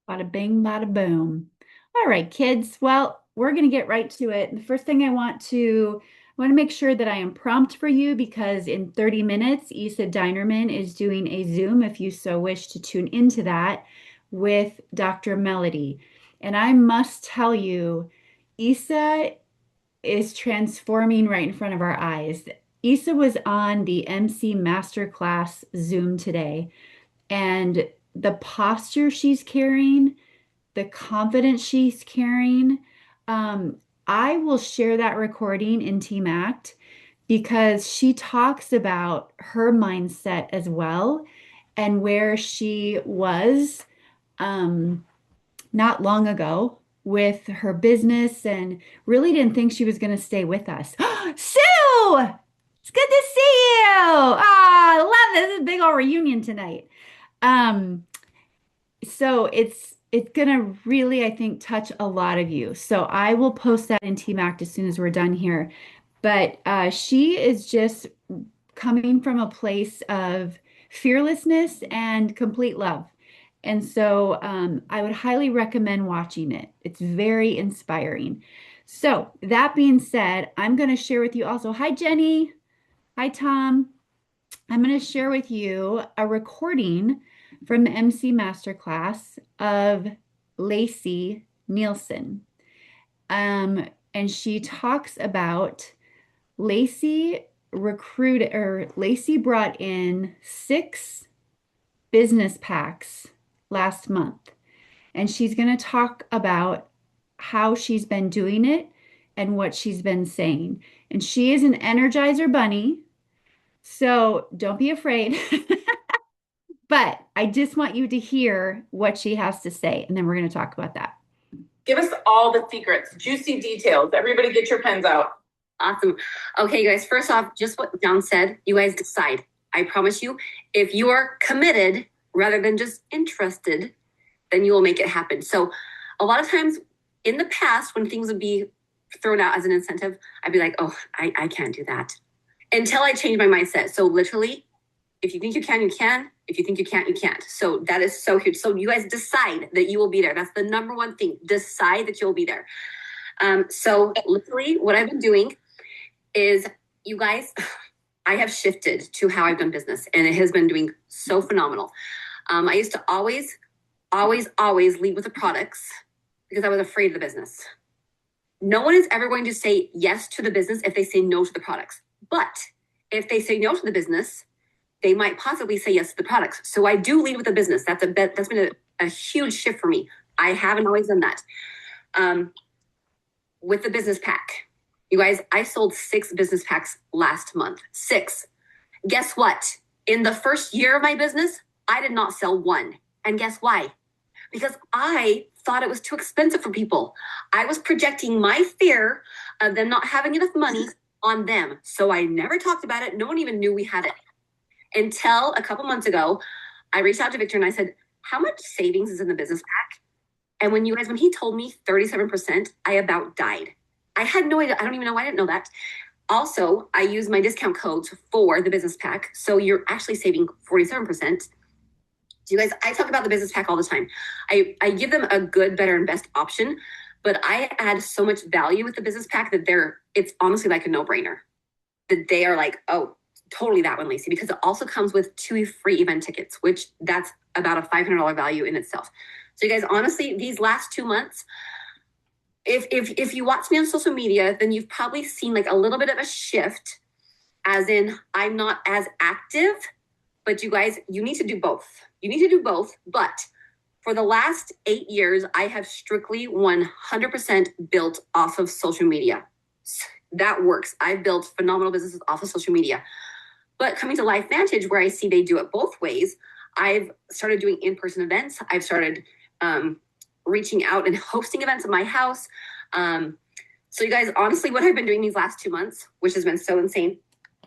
Bada bing, bada boom. All right, kids. Well, we're going to get right to it. The first thing I want to make sure that I am prompt for you because in 30 minutes, Isa Dinerman is doing a Zoom if you so wish to tune into that with Dr. Melody. And I must tell you, Isa is transforming right in front of our eyes. Isa was on the MC Masterclass Zoom today, and the posture she's carrying, the confidence she's carrying. Um, I will share that recording in Team Act because she talks about her mindset as well and where she was um, not long ago with her business and really didn't think she was going to stay with us. Sue! It's good to see you. I love this. This is a big old reunion tonight. Um, so it's gonna really, I think, touch a lot of you. So I will post that in TMAC as soon as we're done here. But she is just coming from a place of fearlessness and complete love. And so I would highly recommend watching it. It's very inspiring. So that being said, I'm going to share with you also. Hi, Jenny. Hi, Tom. I'm going to share with you a recording from the MC Masterclass of Lacey Nielsen. And she talks about Lacey brought in 6 business packs last month. And she's going to talk about how she's been doing it and what she's been saying. And she is an Energizer bunny. So don't be afraid. But I just want you to hear what she has to say, and then we're going to talk about that. Give us all the secrets, juicy details. Everybody get your pens out. Awesome. Okay, you guys, first off, just what John said, you guys decide. I promise you, if you are committed rather than just interested, then you will make it happen. So a lot of times in the past, when things would be thrown out as an incentive, I'd be like, oh, I can't do that. Until I changed my mindset. So literally, if you think you can, you can. If you think you can't, you can't. So that is so huge. So you guys decide that you will be there. That's the number one thing. Decide that you'll be there. So literally what I've been doing is, you guys, I have shifted to how I've done business, and it has been doing so phenomenal. I used to always lead with the products because I was afraid of the business. No one is ever going to say yes to the business if they say no to the products. But if they say no to the business, they might possibly say yes to the products. So I do lead with the business. That's been a huge shift for me. I haven't always done that. With the business pack, you guys, I sold 6 business packs last month. 6. Guess what? In the first year of my business, I did not sell one. And guess why? Because I thought it was too expensive for people. I was projecting my fear of them not having enough money on them. So I never talked about it. No one even knew we had it. Until a couple months ago, I reached out to Victor and I said, how much savings is in the business pack? And when he told me 37%, I about died. I had no idea. I don't even know why I didn't know that. Also, I use my discount codes for the business pack. So you're actually saving 47%. So you guys, I talk about the business pack all the time. I give them a good, better, and best option, but I add so much value with the business pack that it's honestly like a no-brainer. That they are like, oh, totally that one, Lacey, because it also comes with 2 free event tickets, which that's about a $500 value in itself. So you guys, honestly, these last 2 months, if you watch me on social media, then you've probably seen like a little bit of a shift, as in I'm not as active, but you guys, you need to do both. You need to do both. But for the last 8 years, I have strictly 100% built off of social media. That works. I've built phenomenal businesses off of social media. But coming to LifeVantage, where I see they do it both ways, I've started doing in-person events. I've started reaching out and hosting events at my house. So you guys, honestly, what I've been doing these last 2 months, which has been so insane,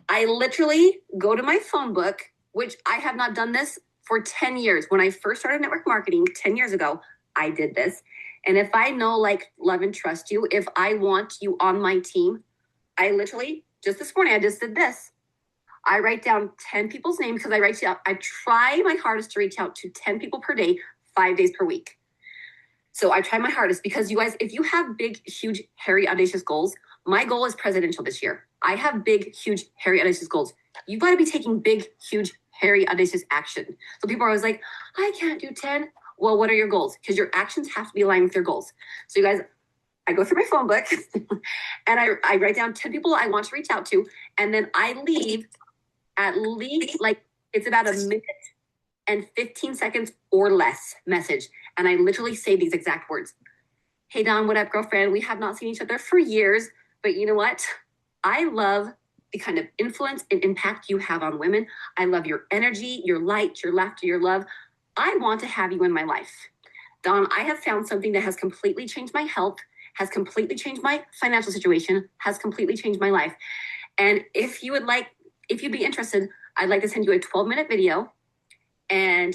I literally go to my phone book, which I have not done this for 10 years. When I first started network marketing 10 years ago, I did this. And if I know, like, love and trust you, if I want you on my team, I literally, just this morning, I just did this. I write down 10 people's names because I try my hardest to reach out to 10 people per day, 5 days per week. So I try my hardest because you guys, if you have big, huge, hairy, audacious goals, my goal is presidential this year. I have big, huge, hairy, audacious goals. You've got to be taking big, huge, hairy, audacious action. So people are always like, I can't do 10. Well, what are your goals? Because your actions have to be aligned with your goals. So you guys, I go through my phone book and I write down 10 people I want to reach out to. And then I leave at least like it's about a minute and 15 seconds or less message. And I literally say these exact words. Hey, Dawn, what up, girlfriend? We have not seen each other for years, but you know what? I love the kind of influence and impact you have on women. I love your energy, your light, your laughter, your love. I want to have you in my life. Dawn, I have found something that has completely changed my health, has completely changed my financial situation, has completely changed my life. And if you'd be interested, I'd like to send you a 12-minute video. And,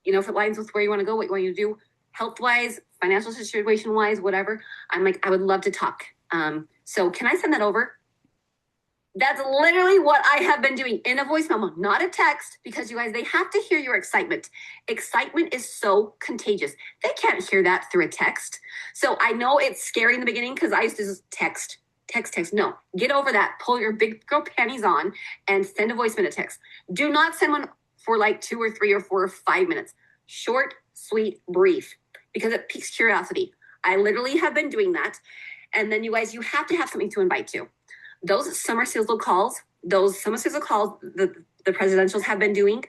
if it lines with where you want to go, what you want to do, health-wise, financial situation-wise, whatever, I'm like, I would love to talk. So can I send that over? That's literally what I have been doing in a voice memo, not a text, because you guys, they have to hear your excitement. Excitement is so contagious. They can't hear that through a text. So I know it's scary in the beginning because I used to just text. No, get over that. Pull your big girl panties on and send a voice minute text. Do not send one for like 2 or 3 or 4 or 5 minutes. Short, sweet, brief, because it piques curiosity. I literally have been doing that. And then you guys, you have to have something to invite to. Those summer sizzle calls, the presidentials have been doing,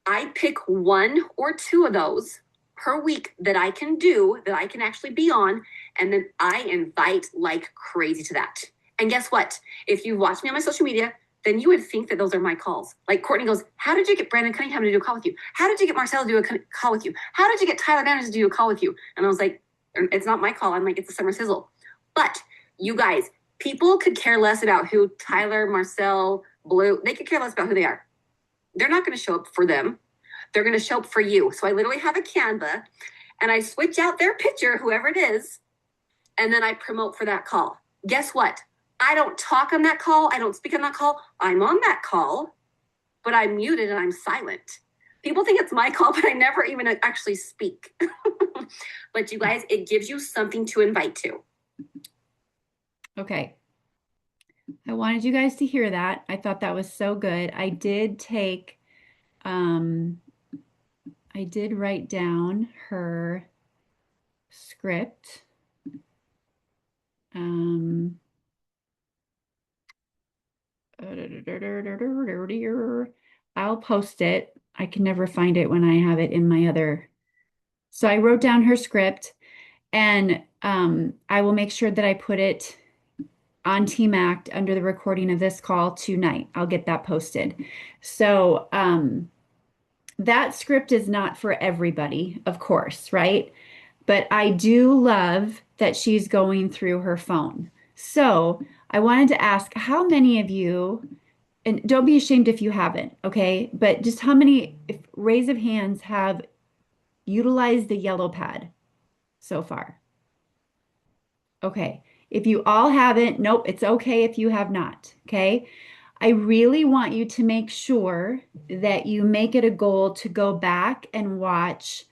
I pick 1 or 2 of those per week that I can do, that I can actually be on, and then I invite like crazy to that. And guess what? If you watch me on my social media, then you would think that those are my calls. Like Courtney goes, how did you get Brandon Cunningham to do a call with you? How did you get Marcel to do a call with you? How did you get Tyler Manners to do a call with you? And I was like, it's not my call. I'm like, it's a summer sizzle. But you guys, people could care less about who Tyler, Marcel, Blue, they could care less about who they are. They're not going to show up for them. They're going to show up for you. So I literally have a Canva and I switch out their picture, whoever it is, and then I promote for that call. Guess what? I don't talk on that call. I don't speak on that call. I'm on that call, but I'm muted and I'm silent. People think it's my call, but I never even actually speak. But you guys, it gives you something to invite to. Okay. I wanted you guys to hear that. I thought that was so good. I did write down her script. I'll post it. I can never find it when I have it in my other. So I wrote down her script, and I will make sure that I put it on Team Act under the recording of this call tonight. I'll get that posted. So that script is not for everybody, of course, right? But I do love that she's going through her phone. So I wanted to ask how many of you, and don't be ashamed if you haven't, okay? But just how many, if raise of hands, have utilized the yellow pad so far? Okay. If you all haven't, nope, it's okay if you have not, okay? I really want you to make sure that you make it a goal to go back and watch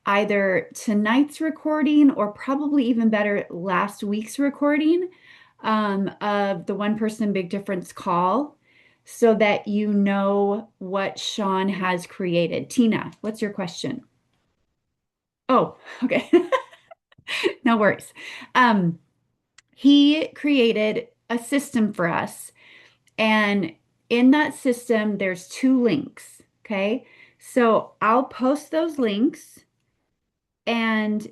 either tonight's recording or probably even better, last week's recording of the One Person Big Difference call so that you know what Sean has created. Tina, what's your question? Oh, okay. No worries. He created a system for us. And in that system, there's 2 links. Okay. So I'll post those links. And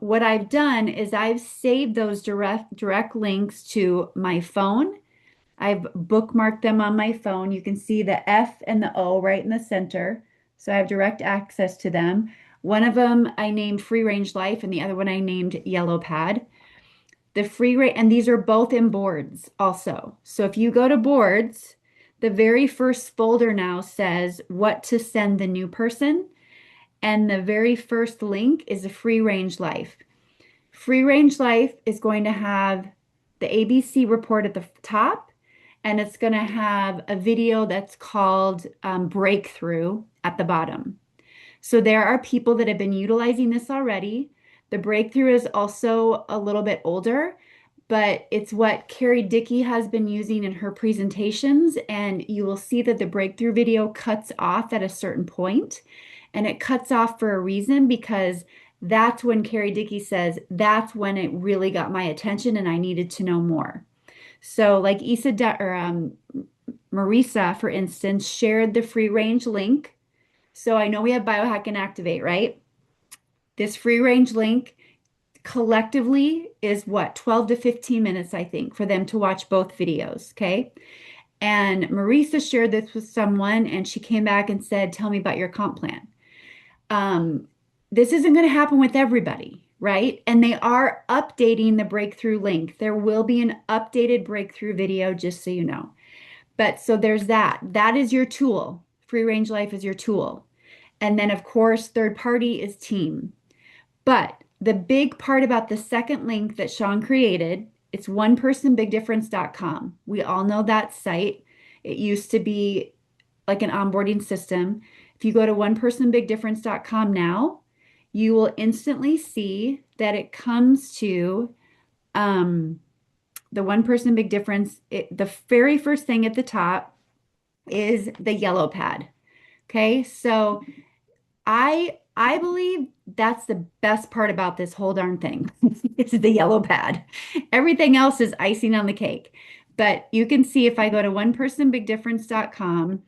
what I've done is I've saved those direct links to my phone. I've bookmarked them on my phone. You can see the F and the O right in the center. So I have direct access to them. One of them I named Free Range Life, and the other one I named Yellow Pad. And these are both in boards also. So if you go to boards, the very first folder now says what to send the new person. And the very first link is a Free Range Life. Free Range Life is going to have the ABC report at the top, and it's going to have a video that's called Breakthrough at the bottom. So there are people that have been utilizing this already. The breakthrough is also a little bit older, but it's what Carrie Dickey has been using in her presentations. And you will see that the breakthrough video cuts off at a certain point, and it cuts off for a reason because that's when Carrie Dickey says, that's when it really got my attention and I needed to know more. So like Marisa, for instance, shared the free range link. So I know we have Biohack and Activate, right? This free range link collectively is what, 12 to 15 minutes, I think, for them to watch both videos. Okay. And Marisa shared this with someone and she came back and said, tell me about your comp plan. This isn't going to happen with everybody, right? And they are updating the breakthrough link. There will be an updated breakthrough video, just so you know. But so there's that. That is your tool. Free range life is your tool. And then, of course, third party is team. But the big part about the second link that Sean created, it's onepersonbigdifference.com. We all know that site. It used to be like an onboarding system. If you go to onepersonbigdifference.com now, you will instantly see that it comes to the one person big difference. The very first thing at the top is the yellow pad. Okay, so I believe that's the best part about this whole darn thing. It's the yellow pad. Everything else is icing on the cake. But you can see if I go to onepersonbigdifference.com,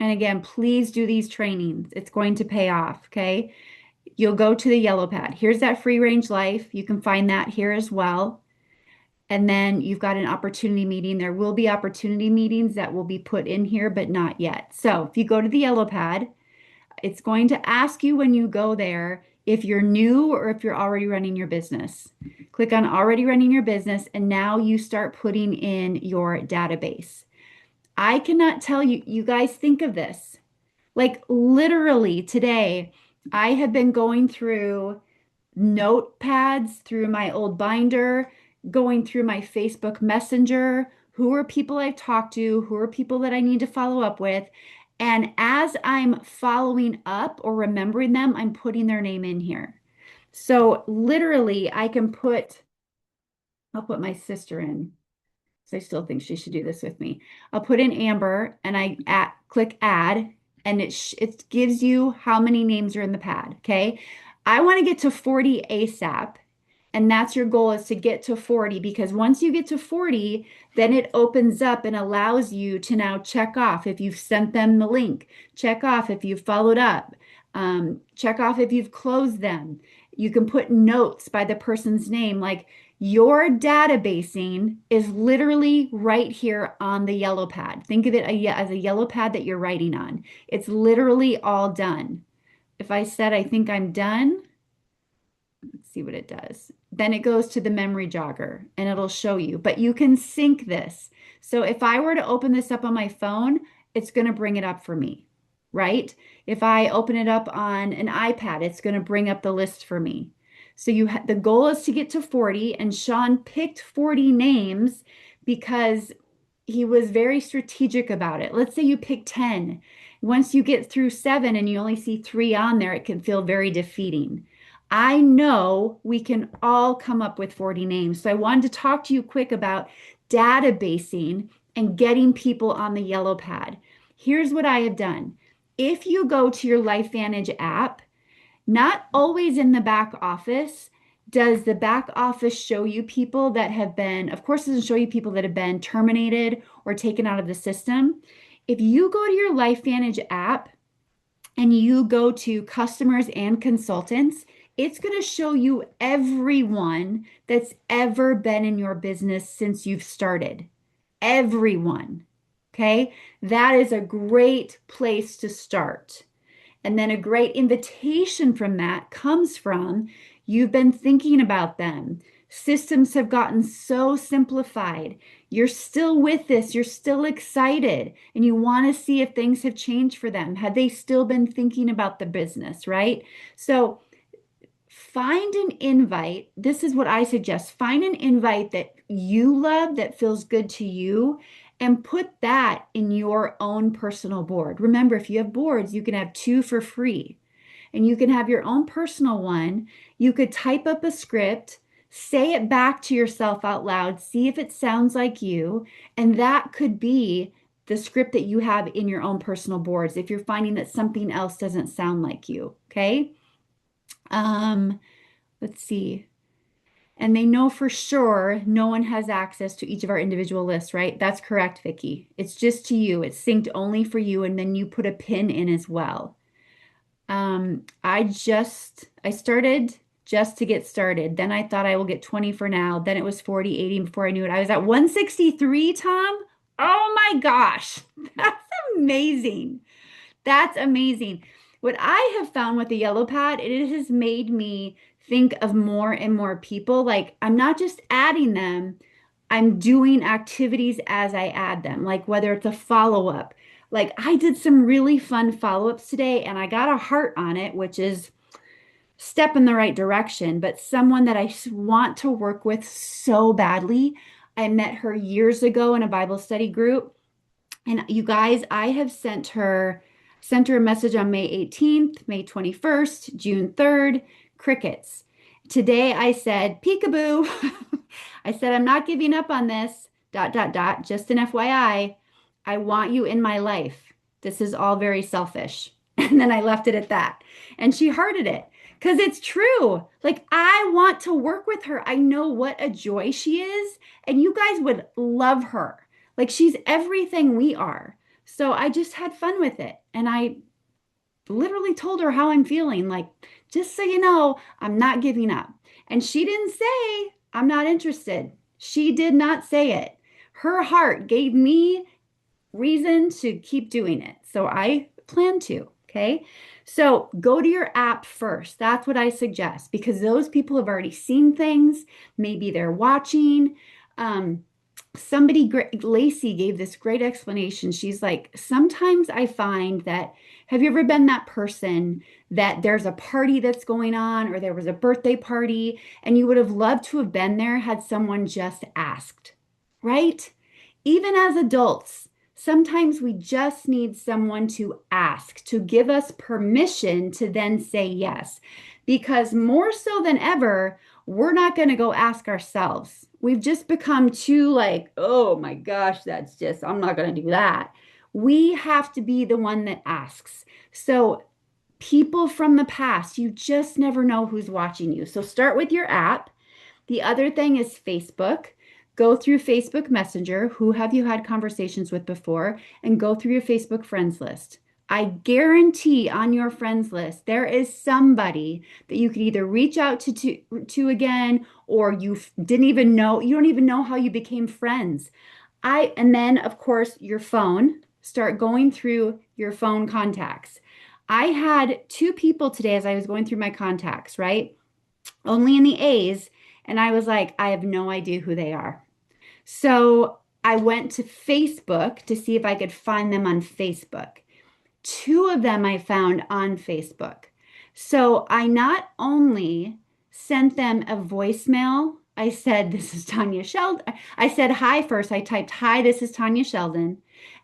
and again, please do these trainings. It's going to pay off, okay? You'll go to the yellow pad. Here's that free range life. You can find that here as well. And then you've got an opportunity meeting. There will be opportunity meetings that will be put in here, but not yet. So if you go to the yellow pad, it's going to ask you when you go there if you're new or if you're already running your business. Click on already running your business, and now you start putting in your database. I cannot tell you, you guys think of this. Like literally today, I have been going through notepads through my old binder, going through my Facebook Messenger. Who are people I've talked to? Who are people that I need to follow up with? And as I'm following up or remembering them, I'm putting their name in here. So literally, I'll put my sister in. So I still think she should do this with me. I'll put in Amber and click add, and it gives you how many names are in the pad. Okay. I want to get to 40 ASAP. And that's your goal, is to get to 40, because once you get to 40, then it opens up and allows you to now check off if you've sent them the link, check off if you've followed up, check off if you've closed them. You can put notes by the person's name. Like your databasing is literally right here on the yellow pad. Think of it as a yellow pad that you're writing on. It's literally all done. If I said, I think I'm done, let's see what it does. Then it goes to the memory jogger and it'll show you, but you can sync this. So if I were to open this up on my phone, it's going to bring it up for me, right? If I open it up on an iPad, it's going to bring up the list for me. So the goal is to get to 40, and Sean picked 40 names because he was very strategic about it. Let's say you pick 10. Once you get through 7 and you only see 3 on there, it can feel very defeating. I know we can all come up with 40 names. So I wanted to talk to you quick about databasing and getting people on the yellow pad. Here's what I have done. If you go to your LifeVantage app, not always in the back office does the back office show you people that have been, of course, it doesn't show you people that have been terminated or taken out of the system. If you go to your LifeVantage app and you go to customers and consultants, it's going to show you everyone that's ever been in your business since you've started. Everyone. Okay. That is a great place to start. And then a great invitation from that comes from you've been thinking about them. Systems have gotten so simplified. You're still with this. You're still excited. And you want to see if things have changed for them. Have they still been thinking about the business, right? So find an invite. This is what I suggest. Find an invite that you love, that feels good to you, and put that in your own personal board. Remember, if you have boards, you can have 2 for free. and you can have your own personal one. You could type up a script, say it back to yourself out loud, see if it sounds like you, and that could be the script that you have in your own personal boards if you're finding that something else doesn't sound like you, okay? Um, let's see. And they know for sure no one has access to each of our individual lists, right? That's correct, Vicki. It's just to you. It's synced only for you, and then you put a pin in as well. I started just to get started. Then I thought I will get 20 for now. Then it was 40, 80 before I knew it. I was at 163, Tom. Oh my gosh. That's amazing. That's amazing. What I have found with the yellow pad, it has made me think of more and more people. Like I'm not just adding them, I'm doing activities as I add them, like whether it's a follow-up. Like I did some really fun follow-ups today and I got a heart on it, which is step in the right direction, but someone that I want to work with so badly. I met her years ago in a Bible study group. And you guys, I have sent her a message on May 18th, May 21st, June 3rd, crickets. Today I said, peekaboo. I said, I'm not giving up on this, dot, dot, dot, just an FYI. I want you in my life. This is all very selfish. And then I left it at that. And she hearted it because it's true. Like, I want to work with her. I know what a joy she is. And you guys would love her. Like, she's everything we are. So I just had fun with it. And I literally told her how I'm feeling. Like, just so you know, I'm not giving up. And she didn't say, I'm not interested. She did not say it. Her heart gave me reason to keep doing it. So I plan to. Okay. So go to your app first. That's what I suggest because those people have already seen things. Maybe they're watching. Lacey gave this great explanation. She's like, sometimes I find that, have you ever been that person that there's a party that's going on or there was a birthday party and you would have loved to have been there had someone just asked, right? Even as adults, sometimes we just need someone to ask, to give us permission to then say yes. Because more so than ever, we're not going to go ask ourselves. We've just become too like, oh my gosh, I'm not going to do that. We have to be the one that asks. So, people from the past, you just never know who's watching you. So, start with your app. The other thing is Facebook. Go through Facebook Messenger. Who have you had conversations with before? And go through your Facebook friends list. I guarantee on your friends list, there is somebody that you could either reach out to again, or you don't even know how you became friends. And then of course, your phone, start going through your phone contacts. I had two people today as I was going through my contacts, right? Only in the A's. And I was like, I have no idea who they are. So I went to Facebook to see if I could find them on Facebook. Two of them I found on Facebook. So I not only sent them a voicemail, I said, this is Tanya Sheldon. I said hi first. I typed, hi, this is Tanya Sheldon.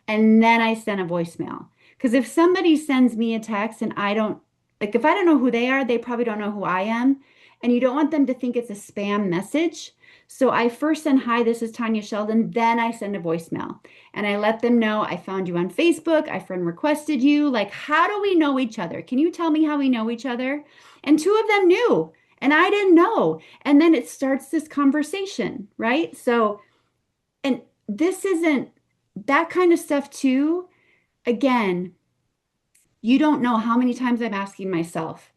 And then I sent a voicemail. Because if somebody sends me a text and if I don't know who they are, they probably don't know who I am. And you don't want them to think it's a spam message. So I first send, hi, this is Tanya Sheldon. Then I send a voicemail and I let them know I found you on Facebook. I friend requested you. Like, how do we know each other? Can you tell me how we know each other? And two of them knew and I didn't know. And then it starts this conversation, right? So, and this isn't that kind of stuff too. Again, you don't know how many times I'm asking myself,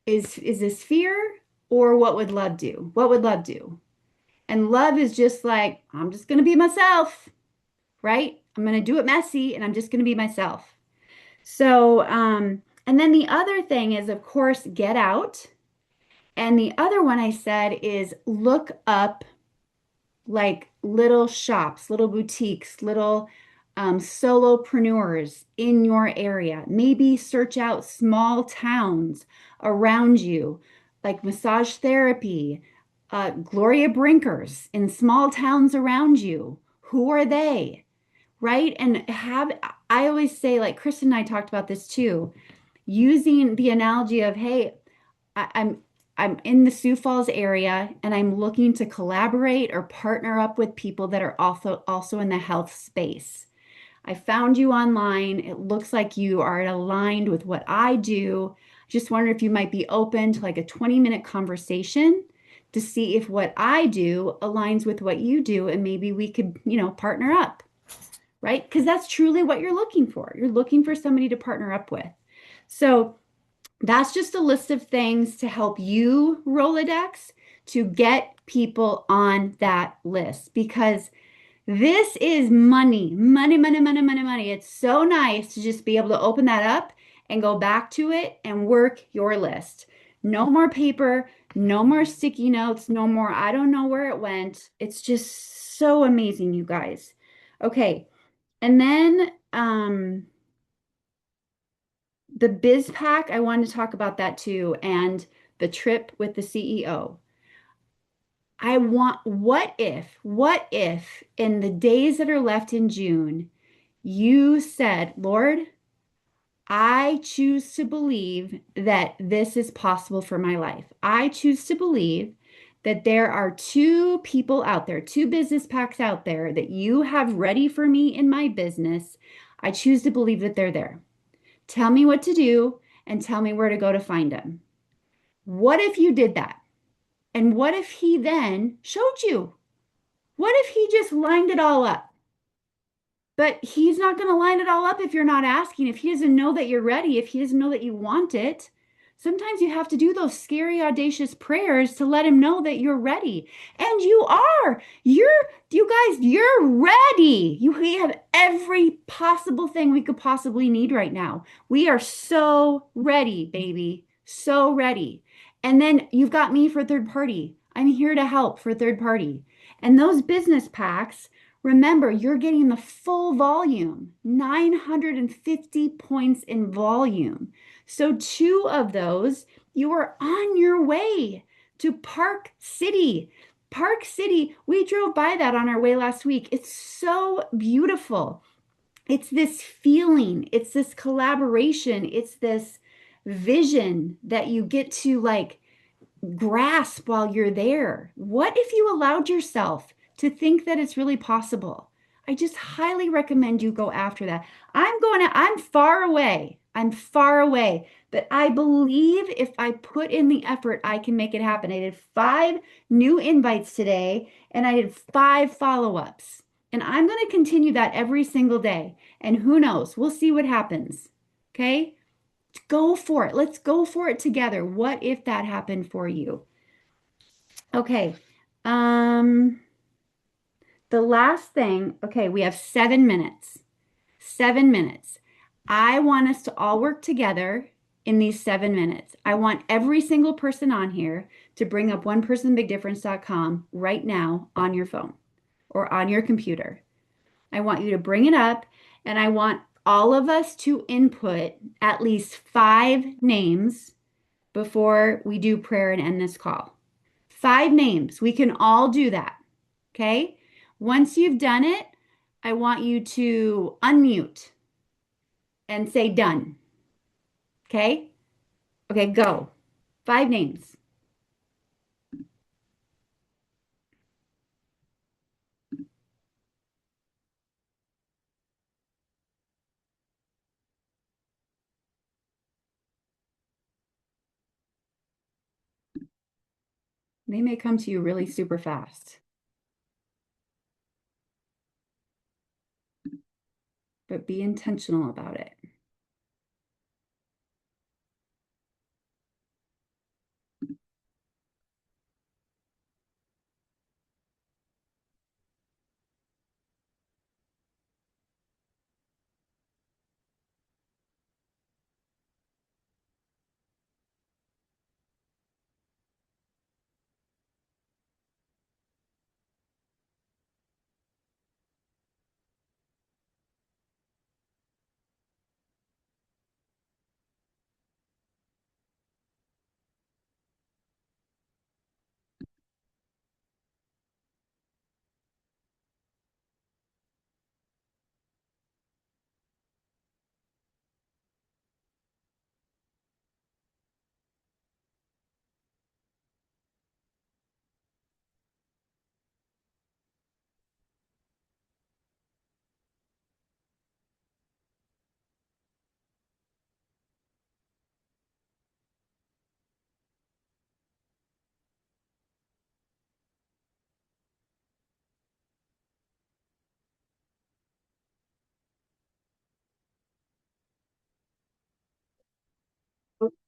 is this fear? Or what would love do? What would love do? And love is just like, I'm just going to be myself, right? I'm going to do it messy and I'm just going to be myself. So, and then the other thing is, of course, get out. And the other one I said is look up like little shops, little boutiques, little solopreneurs in your area. Maybe search out small towns around you like massage therapy, Gloria Brinkers in small towns around you. Who are they? Right? And I always say, like Kristen and I talked about this too. using the analogy of, hey, I, I'm I'm in the Sioux Falls area and I'm looking to collaborate or partner up with people that are also in the health space. I found you online. It looks like you are aligned with what I do. Just wonder if you might be open to like a 20-minute conversation to see if what I do aligns with what you do and maybe we could, partner up, right? Because that's truly what you're looking for. You're looking for somebody to partner up with. So that's just a list of things to help you, Rolodex, to get people on that list because this is money, money, money, money, money, money. It's so nice to just be able to open that up and go back to it and work your list. No more paper, no more sticky notes, no more, I don't know where it went. It's just so amazing, you guys. Okay. And then the Biz Pack, I wanted to talk about that too, and the trip with the CEO. What if in the days that are left in June, you said, Lord, I choose to believe that this is possible for my life. I choose to believe that there are two people out there, two business packs out there that you have ready for me in my business. I choose to believe that they're there. Tell me what to do and tell me where to go to find them. What if you did that? And what if he then showed you? What if he just lined it all up? But he's not going to line it all up if you're not asking. If he doesn't know that you're ready, if he doesn't know that you want it, sometimes you have to do those scary, audacious prayers to let him know that you're ready. And you are. You guys, you're ready. We have every possible thing we could possibly need right now. We are so ready, baby. So ready. And then you've got me for third party. I'm here to help for third party. And those business packs. Remember, you're getting the full volume, 950 points in volume. So, two of those, you are on your way to Park City. Park City, we drove by that on our way last week. It's so beautiful. It's this feeling, it's this collaboration, it's this vision that you get to like grasp while you're there. What if you allowed yourself to think that it's really possible? I just highly recommend you go after that. I'm far away. I'm far away, but I believe if I put in the effort, I can make it happen. I did 5 new invites today and I did 5 follow-ups. And I'm going to continue that every single day. And who knows? We'll see what happens. Okay? Go for it. Let's go for it together. What if that happened for you? Okay. Um, the last thing, okay, we have 7 minutes. 7 minutes. I want us to all work together in these 7 minutes. I want every single person on here to bring up onepersonbigdifference.com right now on your phone or on your computer. I want you to bring it up and I want all of us to input at least 5 names before we do prayer and end this call. 5 names. We can all do that. Okay. Once you've done it, I want you to unmute and say done. Okay. Okay, go. 5 names. They may come to you really super fast, but be intentional about it.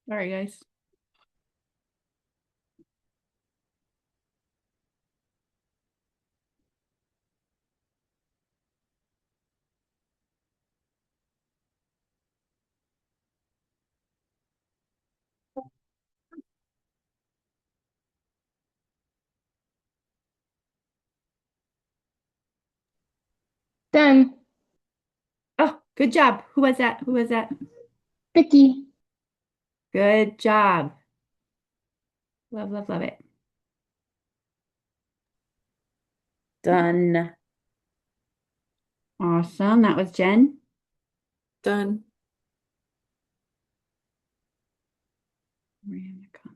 Sorry, guys. Done. Oh, good job. Who was that? Who was that? Vicky. Good job. Love, love, love it. Done. Awesome. That was Jen. Done. Miranda Con-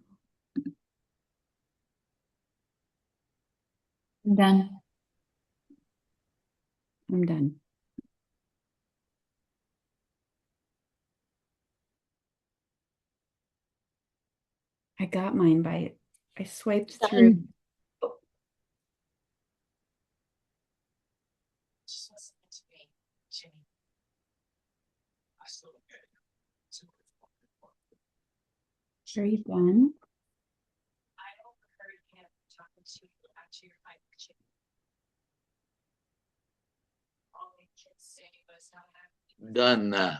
I'm done. I'm done. I got mine by, I swiped through. Done. Are you done? Done.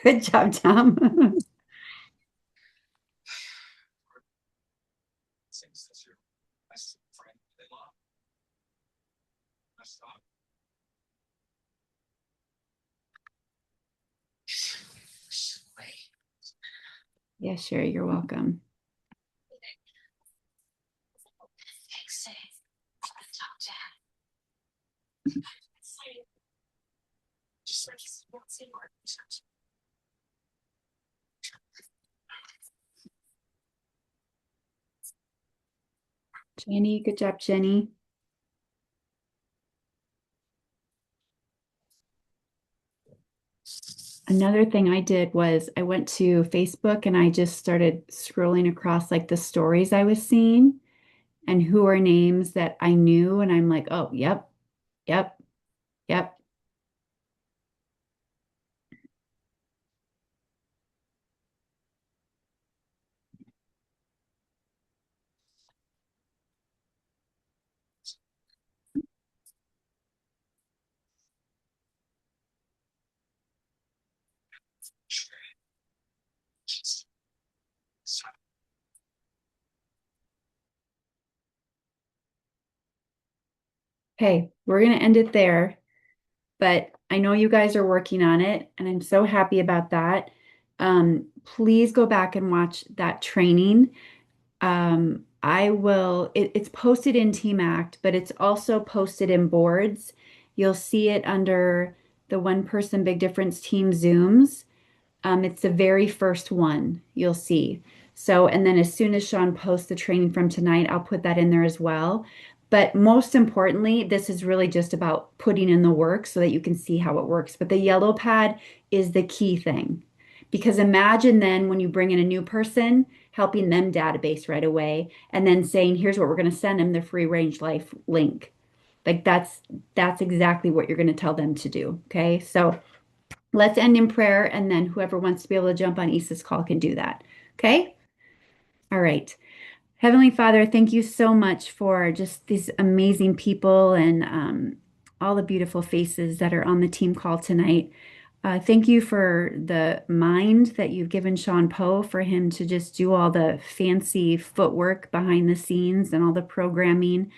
Good job, Tom. Yeah, sure. You're welcome. Jenny, good job, Jenny. Another thing I did was I went to Facebook and I just started scrolling across like the stories I was seeing and who are names that I knew. And I'm like, oh, yep, yep, yep. Okay, we're going to end it there, but I know you guys are working on it and I'm so happy about that. Please go back and watch that training. It's posted in Team Act, but it's also posted in boards. You'll see it under the One Person Big Difference Team Zooms. It's the very first one you'll see. So, and then as soon as Sean posts the training from tonight, I'll put that in there as well. But most importantly, this is really just about putting in the work so that you can see how it works. But the yellow pad is the key thing. Because imagine then when you bring in a new person, helping them database right away, and then saying, here's what we're going to send them, the free range life link. Like that's exactly what you're going to tell them to do. Okay. So let's end in prayer, and then whoever wants to be able to jump on Isa's call can do that. Okay? All right. Heavenly Father, thank you so much for just these amazing people and all the beautiful faces that are on the team call tonight. Thank you for the mind that you've given Sean Poe for him to just do all the fancy footwork behind the scenes and all the programming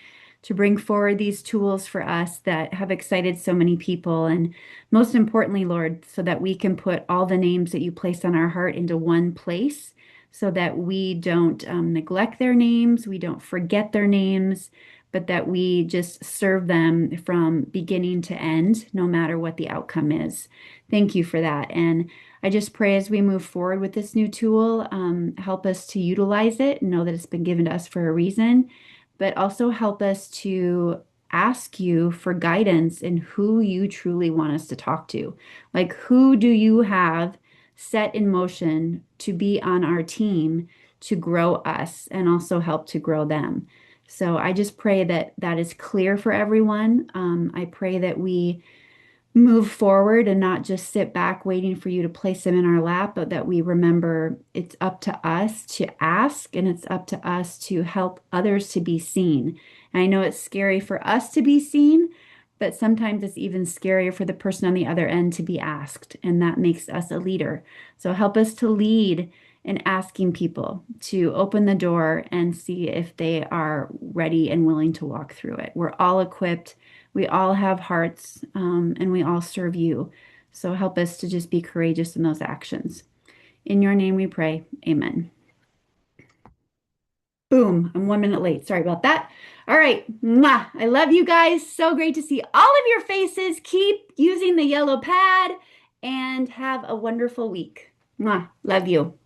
to bring forward these tools for us that have excited so many people. And most importantly, Lord, so that we can put all the names that you placed on our heart into one place so that we don't neglect their names, we don't forget their names, but that we just serve them from beginning to end, no matter what the outcome is. Thank you for that. And I just pray as we move forward with this new tool, help us to utilize it and know that it's been given to us for a reason, but also help us to ask you for guidance in who you truly want us to talk to. Like, who do you have set in motion to be on our team to grow us and also help to grow them? So I just pray that that is clear for everyone. I pray that we move forward and not just sit back waiting for you to place them in our lap, but that we remember it's up to us to ask and it's up to us to help others to be seen. And I know it's scary for us to be seen, but sometimes it's even scarier for the person on the other end to be asked, and that makes us a leader. So help us to lead in asking people to open the door and see if they are ready and willing to walk through it. We're all equipped. We all have hearts, and we all serve you. So help us to just be courageous in those actions. In your name we pray. Amen. Boom. I'm 1 minute late. Sorry about that. All right. Mwah. I love you guys. So great to see all of your faces. Keep using the yellow pad and have a wonderful week. Mwah. Love you.